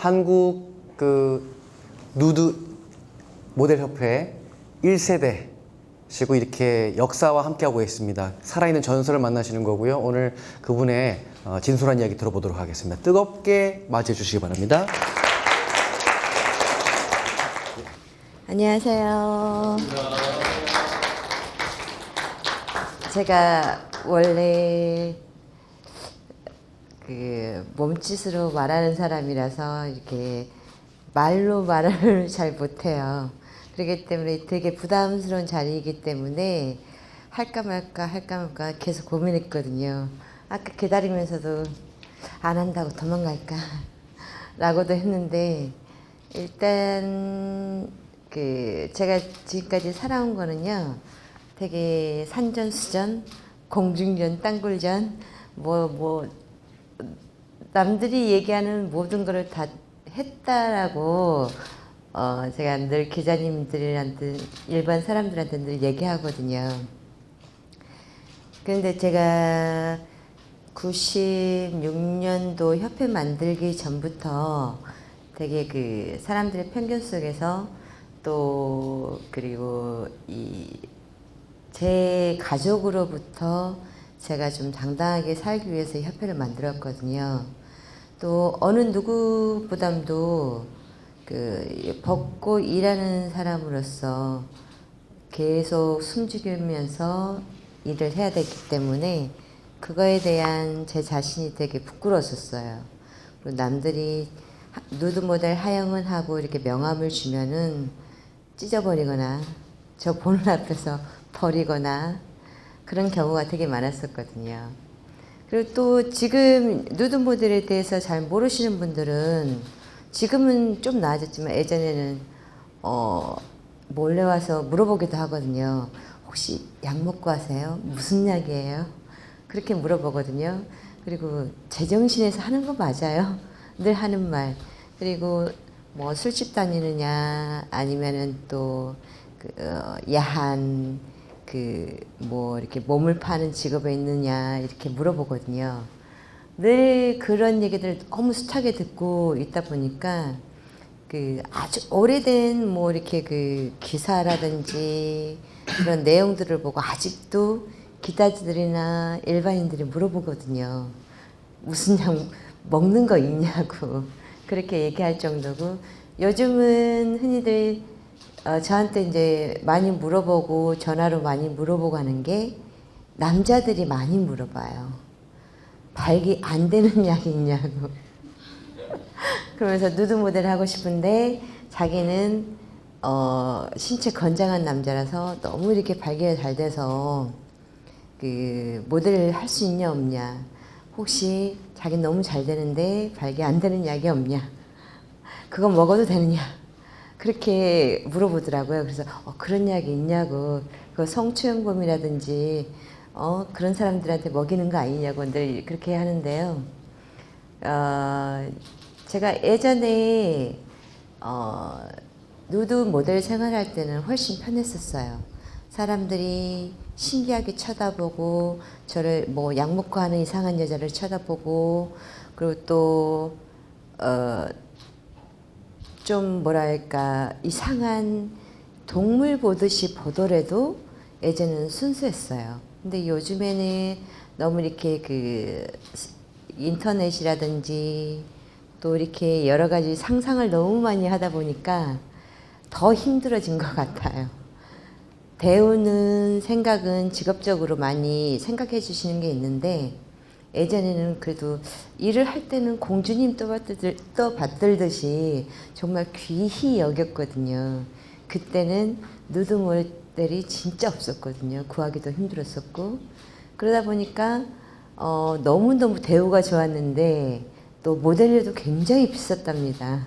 한국 누드 모델 협회 1세대시고 이렇게 역사와 함께하고 있습니다. 살아있는 전설을 만나시는 거고요. 오늘 그분의 진솔한 이야기 들어보도록 하겠습니다. 뜨겁게 맞이해 주시기 바랍니다. 안녕하세요. 제가 원래 몸짓으로 말하는 사람이라서 이렇게 말로 말을 잘 못해요. 그렇기 때문에 되게 부담스러운 자리이기 때문에 할까 말까 계속 고민했거든요. 아까 기다리면서도 안 한다고 도망갈까 라고도 했는데, 일단 제가 지금까지 살아온 거는요, 되게 산전수전, 공중전, 땅굴전, 남들이 얘기하는 모든 거를 다 했다라고 제가 늘 기자님들한테, 일반 사람들한테 늘 얘기하거든요. 그런데 제가 96년도 협회 만들기 전부터 되게 사람들의 편견 속에서 또 그리고 제 가족으로부터 제가 좀 당당하게 살기 위해서 협회를 만들었거든요. 또 어느 누구보다도 벗고 일하는 사람으로서 계속 숨죽이면서 일을 해야 되기 때문에 그거에 대한 제 자신이 되게 부끄러웠었어요. 그리고 남들이 누드 모델 하영은 하고 이렇게 명함을 주면은 찢어버리거나 저 보는 앞에서 버리거나 그런 경우가 되게 많았었거든요. 그리고 또 지금 누드 모델에 대해서 잘 모르시는 분들은 지금은 좀 나아졌지만 예전에는 몰래 와서 물어보기도 하거든요. 혹시 약 먹고 하세요? 무슨 약이에요? 그렇게 물어보거든요. 그리고 제정신에서 하는 거 맞아요? 늘 하는 말. 그리고 뭐 술집 다니느냐 아니면은 또 야한 이렇게 몸을 파는 직업에 있느냐 이렇게 물어보거든요. 늘 그런 얘기들 너무 숱하게 듣고 있다 보니까 아주 오래된 이렇게 기사라든지 그런 내용들을 보고 아직도 기자들이나 일반인들이 물어보거든요. 무슨 약 먹는 거 있냐고 그렇게 얘기할 정도고, 요즘은 흔히들 저한테 이제 많이 물어보고 전화로 많이 물어보고 하는 게 남자들이 많이 물어봐요. 발기 안 되는 약이 있냐고. 그러면서 누드 모델 하고 싶은데 자기는 신체 건장한 남자라서 너무 이렇게 발기가 잘 돼서 모델을 할 수 있냐 없냐. 혹시 자기 너무 잘 되는데 발기 안 되는 약이 없냐. 그거 먹어도 되느냐. 그렇게 물어보더라고요. 그래서 그런 약이 있냐고. 그 성추행범이라든지 그런 사람들한테 먹이는 거 아니냐고 늘 그렇게 하는데요. 제가 예전에 누드 모델 생활할 때는 훨씬 편했었어요. 사람들이 신기하게 쳐다보고 저를 약 먹고 하는 이상한 여자를 쳐다보고, 그리고 또 좀 뭐랄까 이상한 동물 보듯이 보더라도 예전에는 순수했어요. 근데 요즘에는 너무 이렇게 인터넷이라든지 또 이렇게 여러 가지 상상을 너무 많이 하다 보니까 더 힘들어진 것 같아요. 배우는 생각은 직업적으로 많이 생각해 주시는 게 있는데, 예전에는 그래도 일을 할 때는 공주님 떠받들듯이 정말 귀히 여겼거든요. 그때는 누드 모델이 진짜 없었거든요. 구하기도 힘들었었고. 그러다 보니까 너무너무 대우가 좋았는데 또 모델료도 굉장히 비쌌답니다.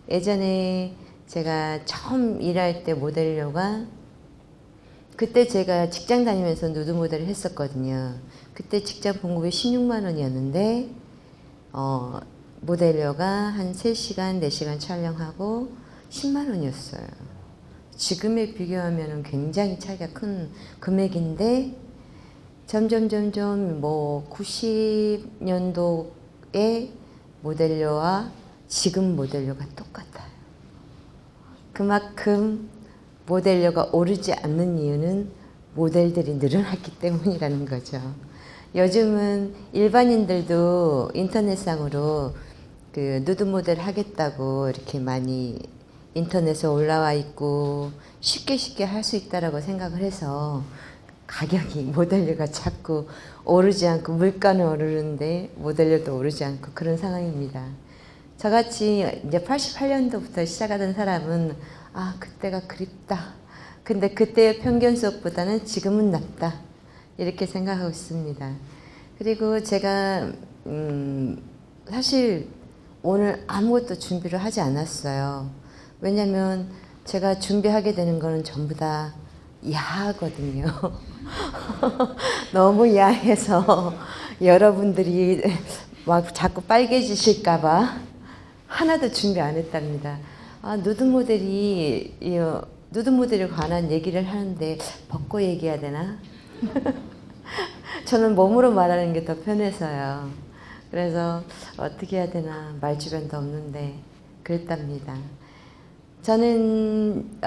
예전에 제가 처음 일할 때 모델료가, 그때 제가 직장 다니면서 누드 모델을 했었거든요. 그때 직장 봉급이 16만 원이었는데 모델료가 한 3시간, 4시간 촬영하고 10만 원이었어요. 지금에 비교하면 굉장히 차이가 큰 금액인데, 점점 90년도에 모델료와 지금 모델료가 똑같아요. 그만큼 모델료가 오르지 않는 이유는 모델들이 늘어났기 때문이라는 거죠. 요즘은 일반인들도 인터넷상으로 그 누드 모델 하겠다고 이렇게 많이 인터넷에 올라와 있고 쉽게 할 수 있다라고 생각을 해서 가격이 모델료가 자꾸 오르지 않고 물가는 오르는데 모델료도 오르지 않고 그런 상황입니다. 저같이 이제 88년도부터 시작하던 사람은 아 그때가 그립다. 근데 그때의 편견 속보다는 지금은 낫다. 이렇게 생각하고 있습니다. 그리고 제가 사실 오늘 아무것도 준비를 하지 않았어요. 왜냐면 제가 준비하게 되는 거는 전부 다 야하거든요. 너무 야해서 여러분들이 막 자꾸 빨개지실까봐 하나도 준비 안 했답니다. 아, 누드 모델에 관한 얘기를 하는데 벗고 얘기해야 되나? 저는 몸으로 말하는 게 더 편해서요. 그래서 어떻게 해야 되나 말주변도 없는데 그랬답니다. 저는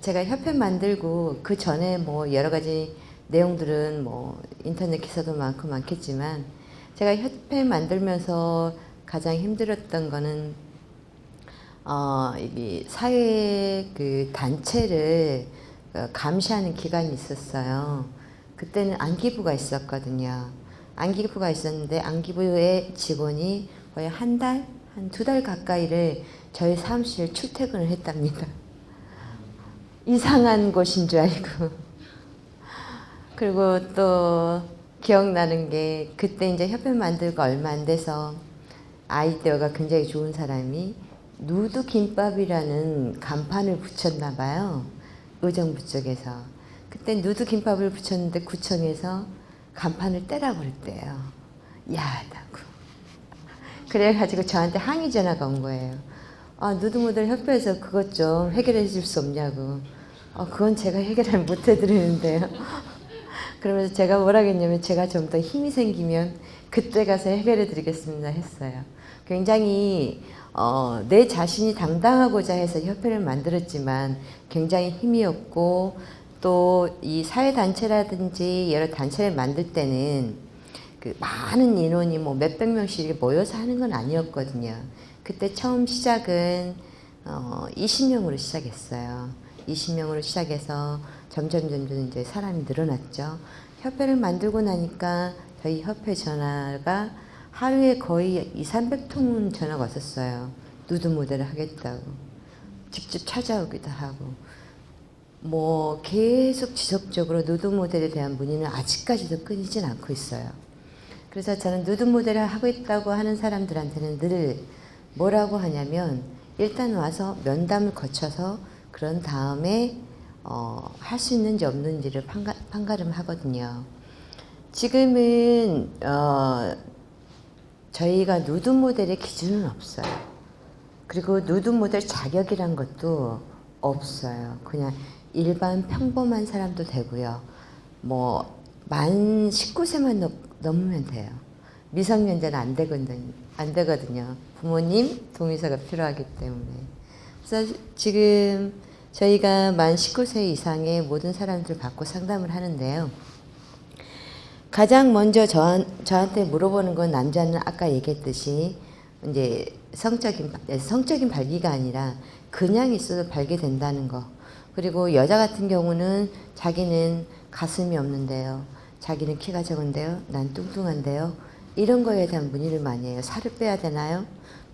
제가 협회 만들고 그 전에 뭐 여러 가지 내용들은 뭐 인터넷 기사도 많겠지만 제가 협회 만들면서 가장 힘들었던 거는 이 사회 그 단체를 감시하는 기관이 있었어요. 그때는 안기부가 있었거든요. 안기부가 있었는데 안기부의 직원이 거의 한 달, 한 2달 가까이를 저희 사무실 출퇴근을 했답니다. 이상한 곳인 줄 알고. 그리고 또 기억나는 게 그때 이제 협회 만들고 얼마 안 돼서 아이디어가 굉장히 좋은 사람이 누드 김밥이라는 간판을 붙였나 봐요. 의정부 쪽에서. 그때 누드 김밥을 붙였는데 구청에서 간판을 떼라고 그랬대요. 야하다고. 그래가지고 저한테 항의 전화가 온 거예요. 아, 누드 모델 협회에서 그것 좀 해결해 줄 수 없냐고. 그건 제가 해결을 못 해드리는데요. 그러면서 제가 뭐라 했냐면 제가 좀 더 힘이 생기면 그때 가서 해결해 드리겠습니다 했어요. 굉장히 내 자신이 당당하고자 해서 협회를 만들었지만 굉장히 힘이 없고 또 이 사회단체라든지 여러 단체를 만들 때는 그 많은 인원이 뭐 몇백 명씩 이렇게 모여서 하는 건 아니었거든요. 그때 처음 시작은 20명으로 시작했어요. 20명으로 시작해서 점점 이제 사람이 늘어났죠. 협회를 만들고 나니까 저희 협회 전화가 하루에 거의 200~300통은 전화가 왔었어요. 누드 모델을 하겠다고. 직접 찾아오기도 하고. 뭐 계속 지속적으로 누드 모델에 대한 문의는 아직까지도 끊이진 않고 있어요. 그래서 저는 누드 모델을 하고 있다고 하는 사람들한테는 늘 뭐라고 하냐면 일단 와서 면담을 거쳐서 그런 다음에 할 수 있는지 없는지를 판가름하거든요. 지금은 저희가 누드 모델의 기준은 없어요. 그리고 누드 모델 자격이란 것도 없어요. 그냥 일반 평범한 사람도 되고요. 뭐 만 19세만 넘으면 돼요. 미성년자는 안 되거든요. 부모님 동의서가 필요하기 때문에. 그래서 지금 저희가 만 19세 이상의 모든 사람들 받고 상담을 하는데요. 가장 먼저 저한테 물어보는 건 남자는 아까 얘기했듯이 이제 성적인 발기가 아니라 그냥 있어도 발기된다는 거. 그리고 여자 같은 경우는 자기는 가슴이 없는데요. 자기는 키가 적은데요. 난 뚱뚱한데요. 이런 거에 대한 문의를 많이 해요. 살을 빼야 되나요?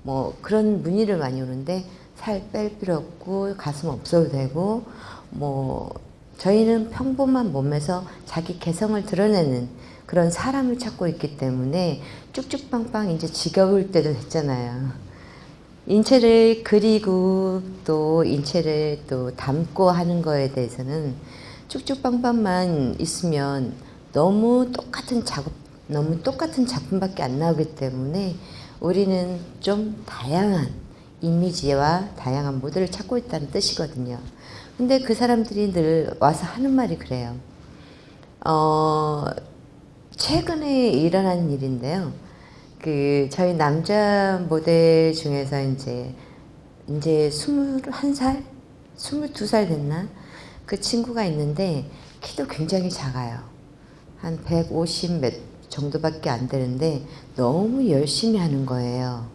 뭐 그런 문의를 많이 오는데 살 뺄 필요 없고 가슴 없어도 되고 뭐 저희는 평범한 몸에서 자기 개성을 드러내는 그런 사람을 찾고 있기 때문에 쭉쭉빵빵 이제 지겨울 때도 됐잖아요. 인체를 그리고 또 인체를 또 담고 하는 거에 대해서는 쭉쭉빵빵만 있으면 너무 똑같은 작품밖에 안 나오기 때문에 우리는 좀 다양한 이미지와 다양한 모델을 찾고 있다는 뜻이거든요. 근데 그 사람들이 늘 와서 하는 말이 그래요. 최근에 일어난 일인데요. 그 저희 남자 모델 중에서 이제 21살, 22살 됐나? 그 친구가 있는데 키도 굉장히 작아요. 한 150 몇 정도밖에 안 되는데 너무 열심히 하는 거예요.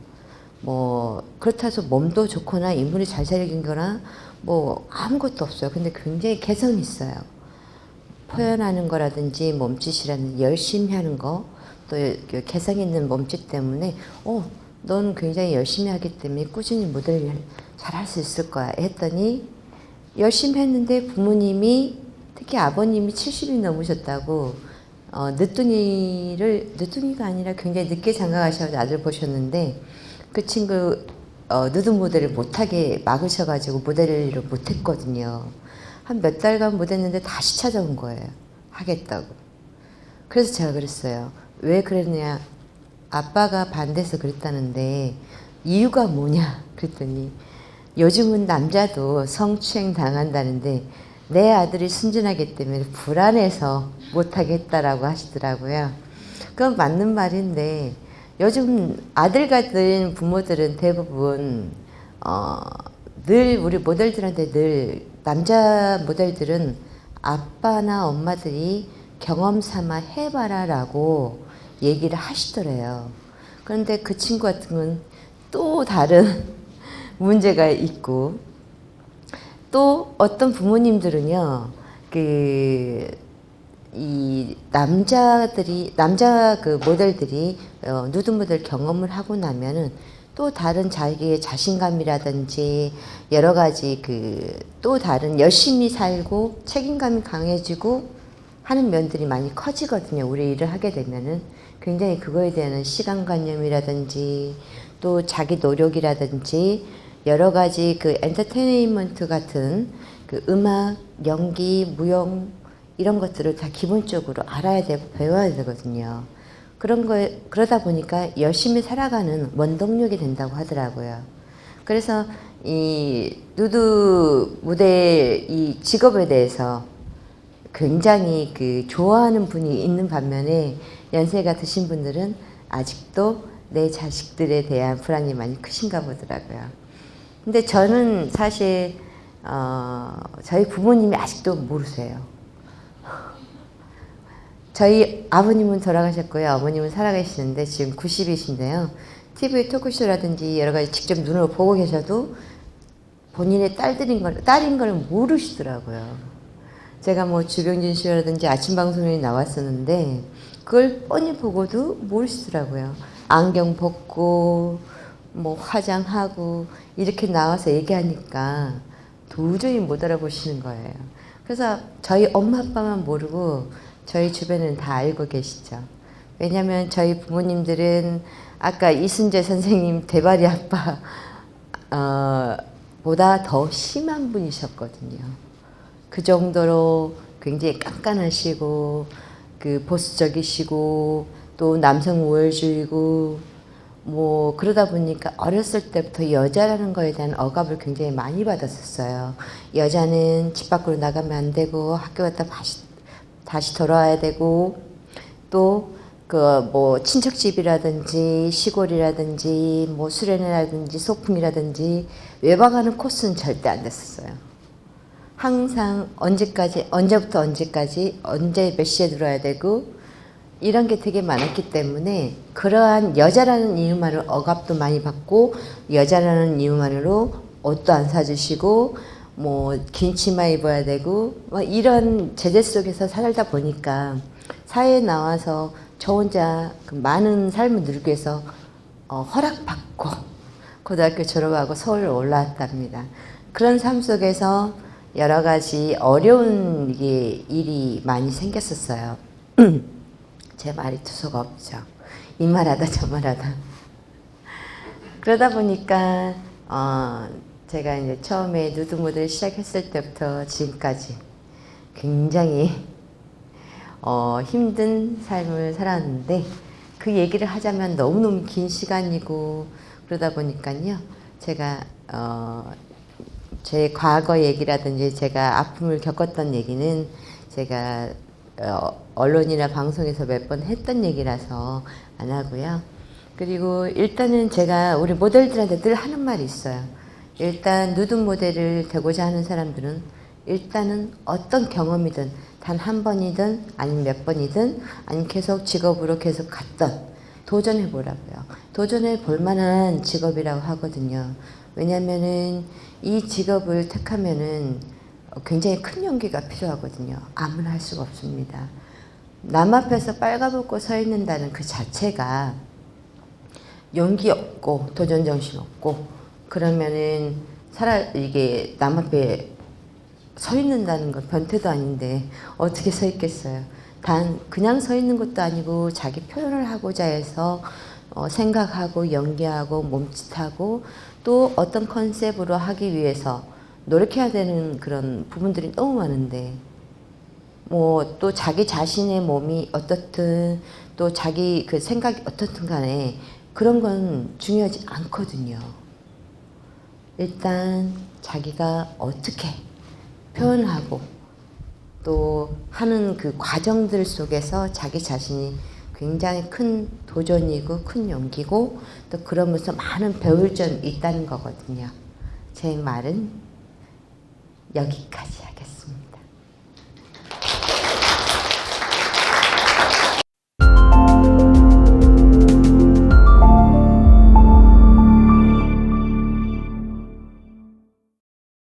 뭐 그렇다 해서 몸도 좋거나 인물이 잘 생긴 거나 뭐 아무것도 없어요. 근데 굉장히 개성이 있어요. 표현하는 거라든지 몸짓이라든지 열심히 하는 거, 또 개성 있는 몸짓 때문에 넌 굉장히 열심히 하기 때문에 꾸준히 모델 잘할 수 있을 거야 했더니 열심히 했는데 부모님이 특히 아버님이 70이 넘으셨다고 늦둥이가 아니라 굉장히 늦게 장가가셔서 아들 보셨는데 그 친구 누드 모델을 못하게 막으셔가지고 모델을 못했거든요. 한 몇 달간 못했는데 다시 찾아온 거예요. 하겠다고. 그래서 제가 그랬어요. 왜 그랬냐. 아빠가 반대해서 그랬다는데 이유가 뭐냐 그랬더니 요즘은 남자도 성추행 당한다는데 내 아들이 순진하기 때문에 불안해서 못하게 했다라고 하시더라고요. 그건 맞는 말인데 요즘 아들 같은 부모들은 대부분 늘 우리 모델들한테 늘 남자 모델들은 아빠나 엄마들이 경험 삼아 해봐라 라고 얘기를 하시더래요. 그런데 그 친구 같은 건 또 다른 문제가 있고 또 어떤 부모님들은요, 이 남자 그 모델들이 누드 모델 경험을 하고 나면은 또 다른 자기의 자신감이라든지 여러 가지 또 다른 열심히 살고 책임감이 강해지고 하는 면들이 많이 커지거든요. 우리 일을 하게 되면은 굉장히 그거에 대한 시간관념이라든지 또 자기 노력이라든지 여러 가지 엔터테인먼트 같은 음악, 연기, 무용 이런 것들을 다 기본적으로 알아야 되고 배워야 되거든요. 그러다 보니까 열심히 살아가는 원동력이 된다고 하더라고요. 그래서 이 누드 모델 이 직업에 대해서 굉장히 좋아하는 분이 있는 반면에 연세가 드신 분들은 아직도 내 자식들에 대한 불안이 많이 크신가 보더라고요. 근데 저는 사실 저희 부모님이 아직도 모르세요. 저희 아버님은 돌아가셨고요. 어머님은 살아계시는데 지금 90이신데요. TV 토크쇼라든지 여러 가지 직접 눈으로 보고 계셔도 본인의 딸인 걸 모르시더라고요. 제가 뭐 주병진 씨라든지 아침 방송에 나왔었는데 그걸 뻔히 보고도 모르시더라고요. 안경 벗고 뭐 화장하고 이렇게 나와서 얘기하니까 도저히 못 알아보시는 거예요. 그래서 저희 엄마 아빠만 모르고 저희 주변은 다 알고 계시죠. 왜냐하면 저희 부모님들은 아까 이순재 선생님 대발이 아빠 보다 더 심한 분이셨거든요. 그 정도로 굉장히 깐깐하시고 보수적이시고 또 남성 우월주의고 뭐 그러다 보니까 어렸을 때부터 여자라는 거에 대한 억압을 굉장히 많이 받았었어요. 여자는 집 밖으로 나가면 안 되고 학교 갔다 다시 돌아와야 되고 또 뭐 친척집이라든지 시골이라든지 뭐 수련회라든지 소풍이라든지 외박하는 코스는 절대 안 됐었어요. 항상 언제부터 언제까지 언제 몇 시에 들어야 되고 이런 게 되게 많았기 때문에 그러한 여자라는 이유만으로 억압도 많이 받고 여자라는 이유만으로 옷도 안 사주시고 뭐 긴 치마 입어야 되고 뭐 이런 제재 속에서 살다 보니까 사회에 나와서 저 혼자 많은 삶을 누리기 위해서 허락받고 고등학교 졸업하고 서울 올라왔답니다. 그런 삶 속에서 여러 가지 어려운 일이 많이 생겼었어요. 제 말이 두서가 없죠. 이 말하다 저 말하다. 그러다 보니까 제가 이제 처음에 누드 모델 시작했을 때부터 지금까지 굉장히 힘든 삶을 살았는데 그 얘기를 하자면 너무너무 긴 시간이고 그러다 보니까요. 제가 제 과거 얘기라든지 제가 아픔을 겪었던 얘기는 제가 언론이나 방송에서 몇 번 했던 얘기라서 안 하고요. 그리고 일단은 제가 우리 모델들한테 늘 하는 말이 있어요. 일단 누드 모델을 되고자 하는 사람들은 일단은 어떤 경험이든 단 한 번이든 아니면 몇 번이든 아니면 계속 직업으로 계속 갔던 도전해 보라고요. 도전해 볼 만한 직업이라고 하거든요. 왜냐면은 이 직업을 택하면은 굉장히 큰 용기가 필요하거든요. 아무나 할 수가 없습니다. 남 앞에서 빨가벗고 서 있는다는 그 자체가 용기 없고 도전 정신 없고 그러면은 이게 남 앞에 서 있는다는 건 변태도 아닌데 어떻게 서 있겠어요. 단 그냥 서 있는 것도 아니고 자기 표현을 하고자 해서 생각하고 연기하고 몸짓하고 또 어떤 컨셉으로 하기 위해서 노력해야 되는 그런 부분들이 너무 많은데 뭐 또 자기 자신의 몸이 어떻든 또 자기 그 생각이 어떻든 간에 그런 건 중요하지 않거든요. 일단 자기가 어떻게 표현하고 또 하는 그 과정들 속에서 자기 자신이 굉장히 큰 도전이고 큰 용기고 또 그러면서 많은 배울 점이 있다는 거거든요. 제 말은 여기까지 하겠습니다.